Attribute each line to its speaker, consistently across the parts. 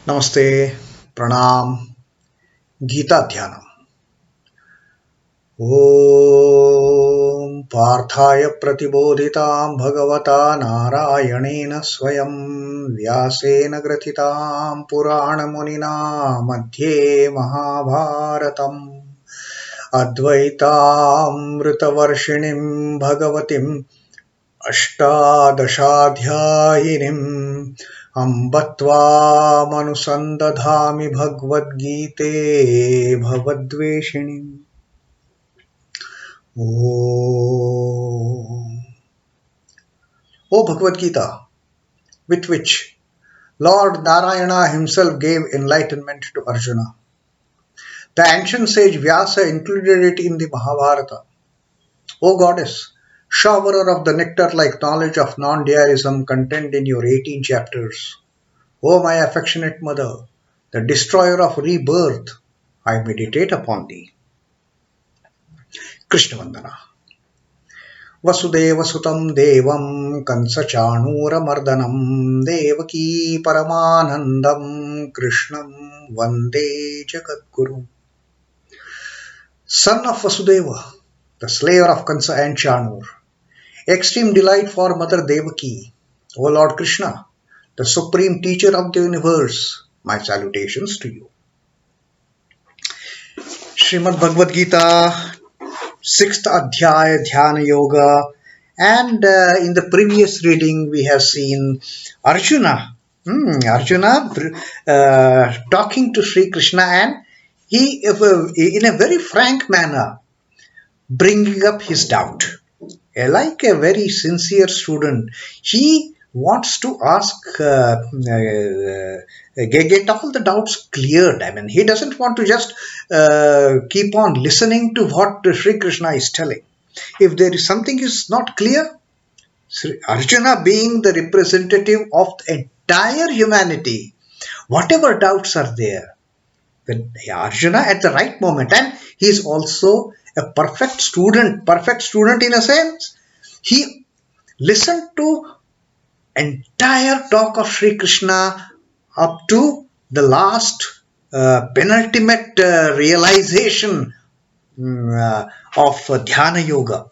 Speaker 1: Namaste, Pranam, Gita Dhyana. Om Parthaya Pratibodhitam Bhagavata Narayanena Swayam Vyasena Gratitam Purana Munina Madhye Mahabharatam Advaitam Ritavarshinim Bhagavatim Ashtadashadhyayinim Ambatvam Bhagavad Gite Bhavadveshinim. O Bhagavad Gita, with which Lord Narayana himself gave enlightenment to Arjuna. The ancient sage Vyasa included it in the Mahabharata. O Goddess, showerer of the nectar-like knowledge of non-dualism contained in your 18 chapters. O my affectionate mother, the destroyer of rebirth, I meditate upon thee. Krishnavandana. Vasudeva sutam devam kansachanura mardanam devaki paramanandam krishnam vande jagadguru. Son of Vasudeva, the slayer of Kansa and Chanur, extreme delight for Mother Devaki, O Lord Krishna, the supreme teacher of the universe, my salutations to you. Srimad Bhagavad Gita, 6th Adhyaya Dhyana Yoga, and in the previous reading we have seen Arjuna talking to Sri Krishna, and he in a very frank manner bringing up his doubt. Like a very sincere student, he wants to ask, get all the doubts cleared. I mean, he doesn't want to just keep on listening to what Sri Krishna is telling. If there is something is not clear, Arjuna being the representative of the entire humanity, whatever doubts are there, Arjuna at the right moment, and he is also a perfect student in a sense. He listened to entire talk of Sri Krishna up to the last penultimate realization of Dhyana Yoga.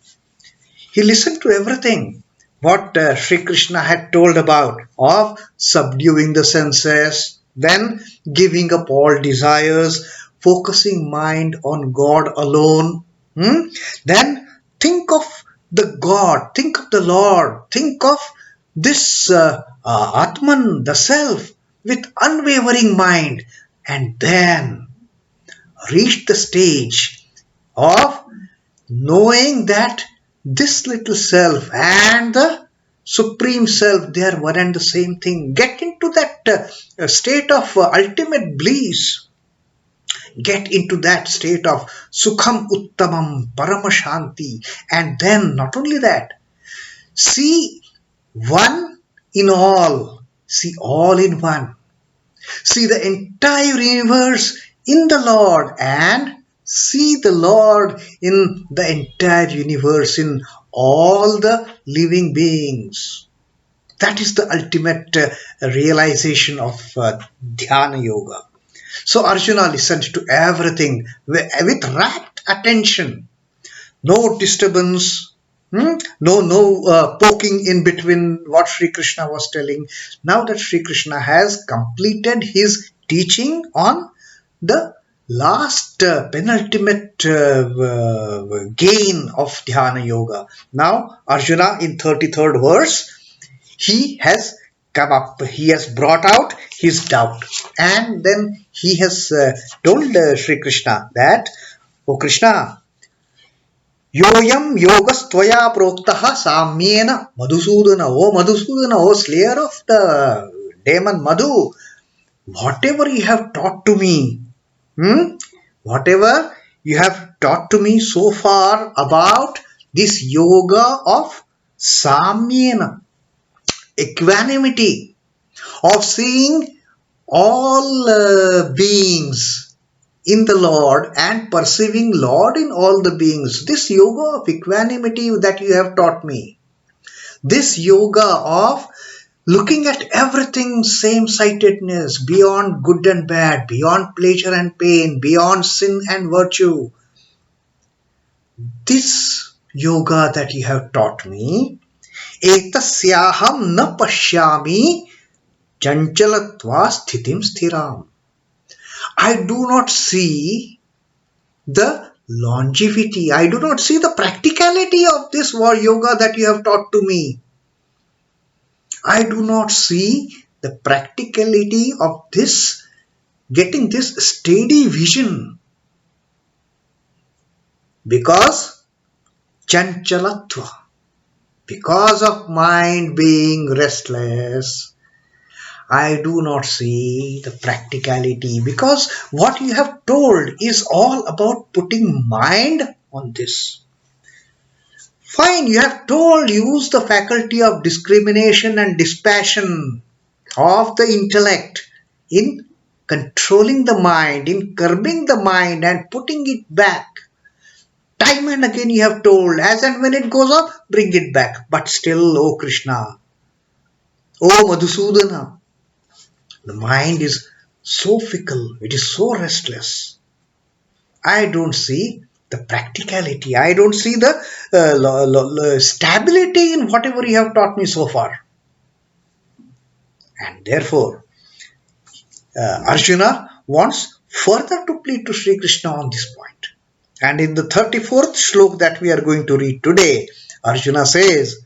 Speaker 1: He listened to everything what Sri Krishna had told about of subduing the senses, then giving up all desires, focusing mind on God alone. Then think of the God, think of the Lord, think of this Atman, the self, with unwavering mind, and then reach the stage of knowing that this little self and the supreme self, they are one and the same thing. Get into that state of ultimate bliss. Get into that state of sukham uttamam paramashanti, and then not only that, see one in all, see all in one, see the entire universe in the Lord, and see the Lord in the entire universe, in all the living beings. That is the ultimate realization of Dhyana Yoga. So Arjuna listened to everything with rapt attention. No disturbance, no poking in between what Sri Krishna was telling. Now that Sri Krishna has completed his teaching on the last penultimate gain of Dhyana Yoga. Now Arjuna in 33rd verse, he has come up, he has brought out his doubt, and then he has told Sri Krishna that, O Krishna, Yoyam yogas tvaya proktaha samyena Madhusudana. O Madhusudana, O slayer of the demon Madhu, whatever you have taught to me, whatever you have taught to me so far about this yoga of samyena, equanimity, of seeing all beings in the Lord and perceiving Lord in all the beings. This yoga of equanimity that you have taught me, this yoga of looking at everything same-sightedness, beyond good and bad, beyond pleasure and pain, beyond sin and virtue. This yoga that you have taught me, tasyāhaṁ na pashyāmi chañchalaṁ sthitim sthiram. I do not see the longevity. I do not see the practicality of this yoga that you have taught to me. I do not see the practicality of this, getting this steady vision. Because chañchalaṁ, because of mind being restless, I do not see the practicality, because what you have told is all about putting mind on this. Fine, you have told, use the faculty of discrimination and dispassion of the intellect in controlling the mind, in curbing the mind and putting it back. Time and again you have told, as and when it goes up, bring it back. But still, O Krishna, O Madhusudana, the mind is so fickle, it is so restless. I don't see the practicality. I don't see the stability in whatever you have taught me so far. And therefore, Arjuna wants further to plead to Sri Krishna on this point. And in the 34th Shloka that we are going to read today, Arjuna says,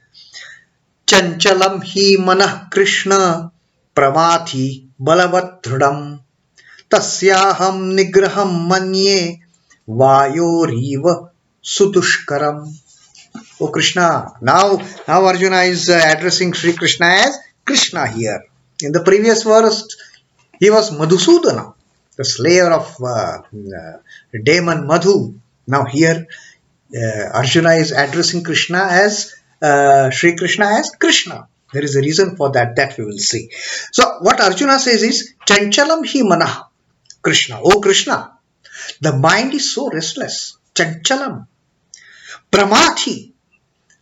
Speaker 1: chañchalaṁ hi manaḥ kṛiṣhṇa pramāthi balavad dṛiḍham tasyāhaṁ nigrahaṁ manye vāyor su-duṣhkaram. Oh Krishna, now Arjuna is addressing Sri Krishna as Krishna here. In the previous verse, he was Madhusudana, the slayer of demon Madhu. Now here, Arjuna is addressing Krishna as Sri Krishna as Krishna. There is a reason for that we will see. So what Arjuna says is, chañchalaṁ hi manaḥ Krishna. Oh Krishna, the mind is so restless. Chañchalaṁ. Pramāthi.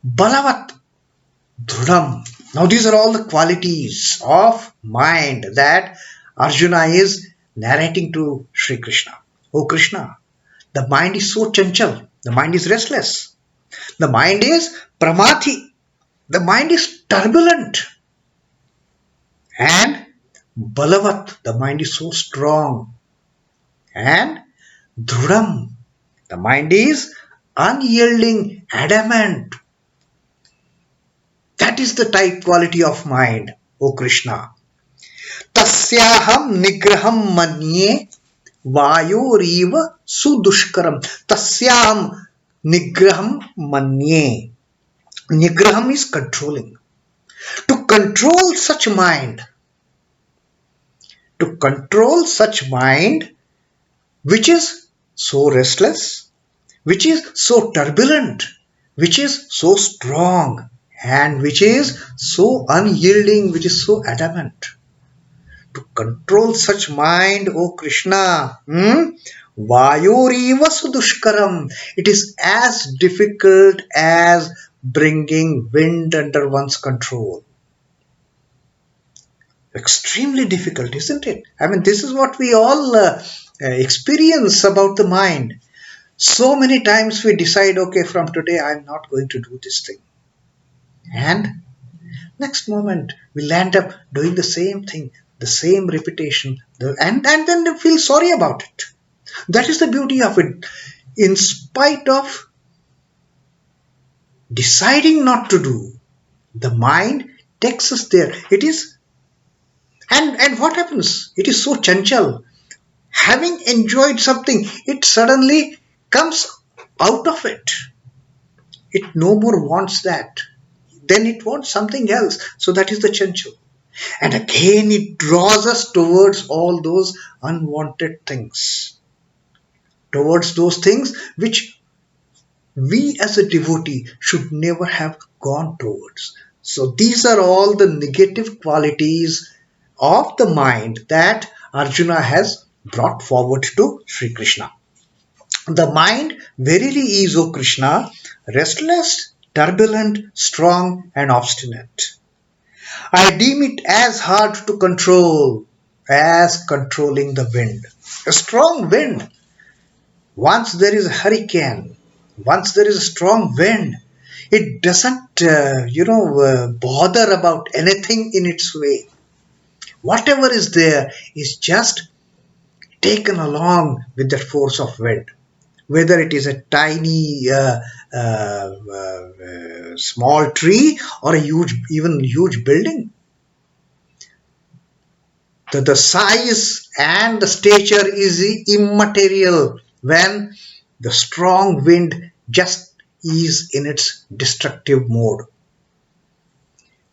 Speaker 1: Balavad. Dṛiḍham. Now these are all the qualities of mind that Arjuna is narrating to Sri Krishna. Oh Krishna, the mind is so chanchal. The mind is restless. The mind is pramāthi. The mind is turbulent. And balavad. The mind is so strong. And dṛiḍham. The mind is unyielding, adamant. That is the type quality of mind, O Krishna. Tasyāhaṁ nigrahaṁ manye vāyor su-duṣhkaram. Tasyāhaṁ nigrahaṁ manye. Nigraham is controlling. To control such mind, which is so restless, which is so turbulent, which is so strong, and which is so unyielding, which is so adamant. To control such mind, O Krishna, vāyor su-duṣhkaram. It is as difficult as bringing wind under one's control. Extremely difficult, isn't it? I mean, this is what we all experience about the mind. So many times we decide, okay, from today I'm not going to do this thing. And next moment we'll end up doing the same thing, the same repetition, and then feel sorry about it. That is the beauty of it. In spite of deciding not to do, the mind takes us there. It is, and what happens? It is so chanchal. Having enjoyed something, it suddenly comes out of it. It no more wants that. Then it wants something else. So that is the chanchal. And again it draws us towards all those unwanted things. Towards those things which we as a devotee should never have gone towards. So these are all the negative qualities of the mind that Arjuna has brought forward to Sri Krishna. The mind verily is, O Krishna, restless, turbulent, strong and obstinate. I deem it as hard to control as controlling the wind. A strong wind, once there is a hurricane, once there is a strong wind, it doesn't, bother about anything in its way. Whatever is there is just taken along with that force of wind. Whether it is a tiny, small tree or a even huge building. The size and the stature is immaterial when the strong wind just is in its destructive mode.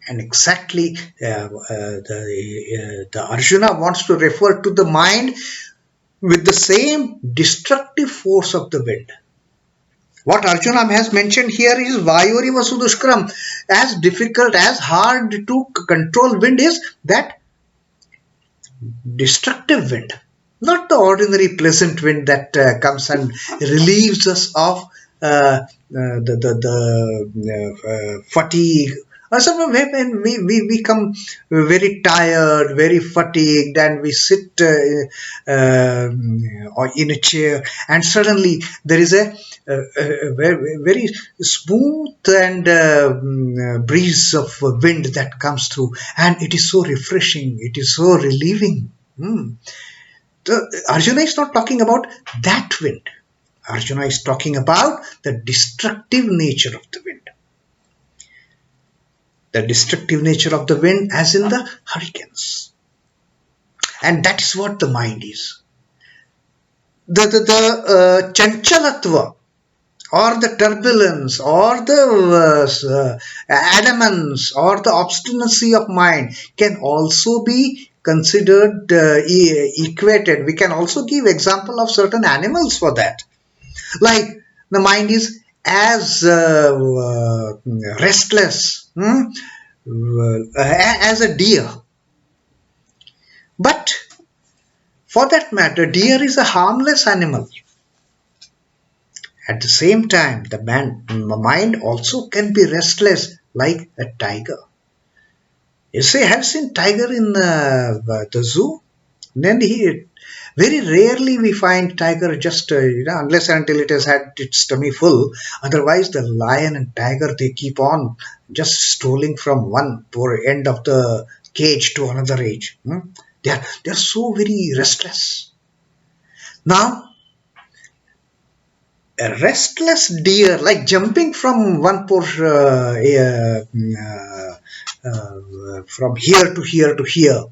Speaker 1: And exactly the Arjuna wants to refer to the mind with the same destructive force of the wind. What Arjuna has mentioned here is vāyor su-duṣhkaram. As difficult, as hard to control wind is that destructive wind, not the ordinary pleasant wind that comes and relieves us of the fatigue. Or sometimes when we become very tired, very fatigued, and we sit in a chair, and suddenly there is a very smooth and breeze of wind that comes through, and it is so refreshing, it is so relieving. Arjuna is not talking about that wind. Arjuna is talking about the destructive nature of the wind. The destructive nature of the wind as in the hurricanes. And that is what the mind is. The chañchalaṁ or the turbulence or the adamance or the obstinacy of mind can also be considered equated. We can also give example of certain animals for that. Like the mind is as restless as a deer. But for that matter, deer is a harmless animal. At the same time, the mind also can be restless like a tiger. You say, have seen tiger in the zoo? Then very rarely we find tiger just, unless and until it has had its tummy full. Otherwise, the lion and tiger, they keep on just strolling from one poor end of the cage to another age. They are so very restless. Now, a restless deer, like jumping from one poor from here to here to here.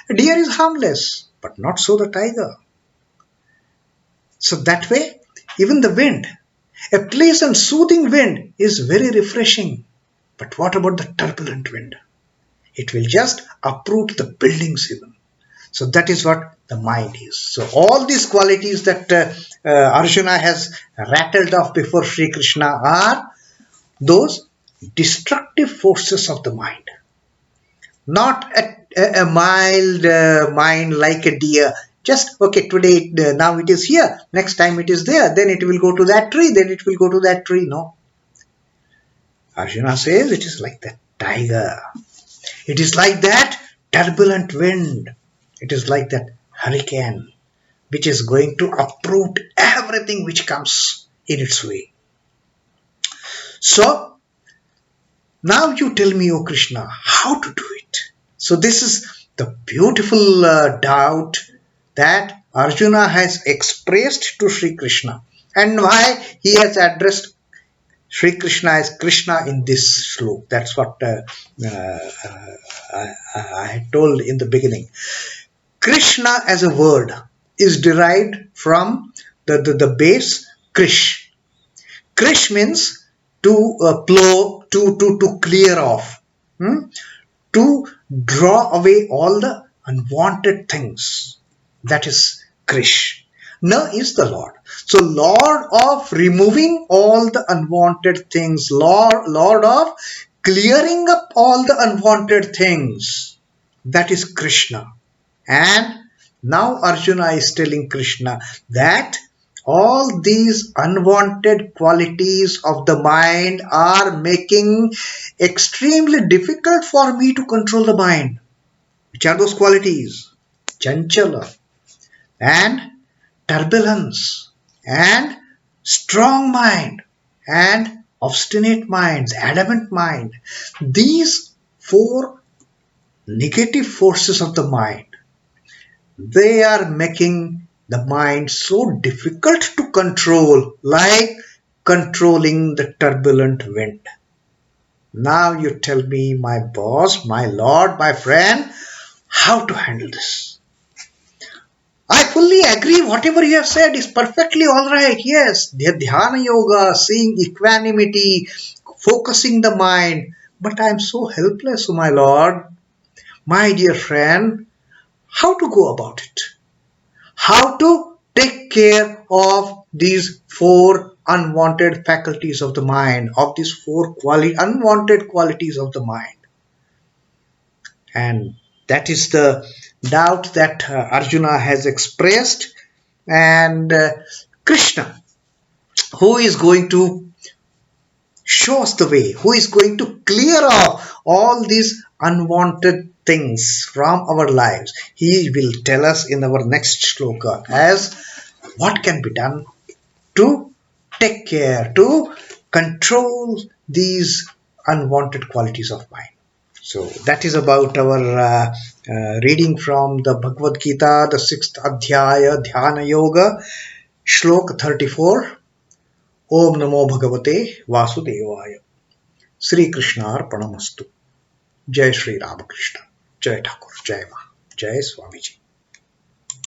Speaker 1: A deer is harmless, but not so the tiger. So that way, even the wind, a pleasant soothing wind is very refreshing. But what about the turbulent wind? It will just uproot the buildings even. So that is what the mind is. So all these qualities that Arjuna has rattled off before Sri Krishna are those destructive forces of the mind. Not a mild mind like a deer. Just, okay, today, now it is here, next time it is there, then it will go to that tree, then it will go to that tree. No. Arjuna says it is like that tiger. It is like that turbulent wind. It is like that hurricane, which is going to uproot everything which comes in its way. So, now you tell me, O Krishna, how to do it. So this is the beautiful doubt that Arjuna has expressed to Sri Krishna, and why he has addressed Sri Krishna as Krishna in this shloka. That's what I had told in the beginning. Krishna as a word is derived from the base krish. Krish means to plow, to clear off, to draw away all the unwanted things. That is Krish. Na is the Lord. So Lord of removing all the unwanted things, Lord of clearing up all the unwanted things. That is Krishna. And now Arjuna is telling Krishna that All these unwanted qualities of the mind are making extremely difficult for me to control the mind. Which are those qualities? Chañchala and turbulence and strong mind and obstinate minds, adamant mind. These four negative forces of the mind, they are making the mind so difficult to control, like controlling the turbulent wind. Now you tell me, my boss, my lord, my friend, how to handle this. I fully agree. Whatever you have said is perfectly all right. Yes, the Dhyana yoga, seeing equanimity, focusing the mind. But I am so helpless, my lord, my dear friend. How to go about it? How to take care of these four unwanted faculties of the mind, of these four unwanted qualities of the mind? And that is the doubt that Arjuna has expressed. And Krishna, who is going to show us the way, who is going to clear off all these unwanted things from our lives, he will tell us in our next shloka as what can be done to take care, to control these unwanted qualities of mind. So that is about our reading from the Bhagavad Gita, the 6th Adhyaya, Dhyana Yoga, Shloka 34. Om Namo Bhagavate Vasudevaya. Sri Krishna Arpanamastu. Jai Sri Ramakrishna. Jai Thakur. Jai Ma. Jai Swamiji.